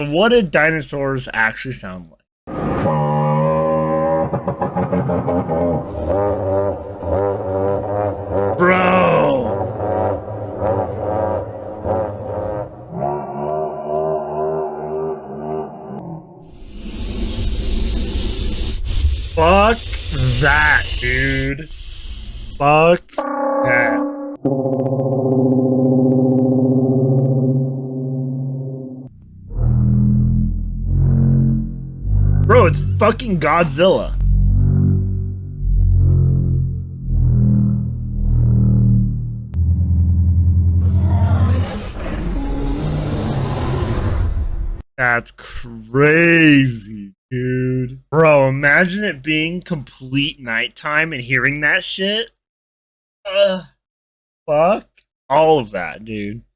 What did dinosaurs actually sound like? Bro! Fuck that, dude. Fuck that. Bro, it's fucking Godzilla. That's crazy, dude. Bro, imagine it being complete nighttime and hearing that shit. Fuck all of that, dude.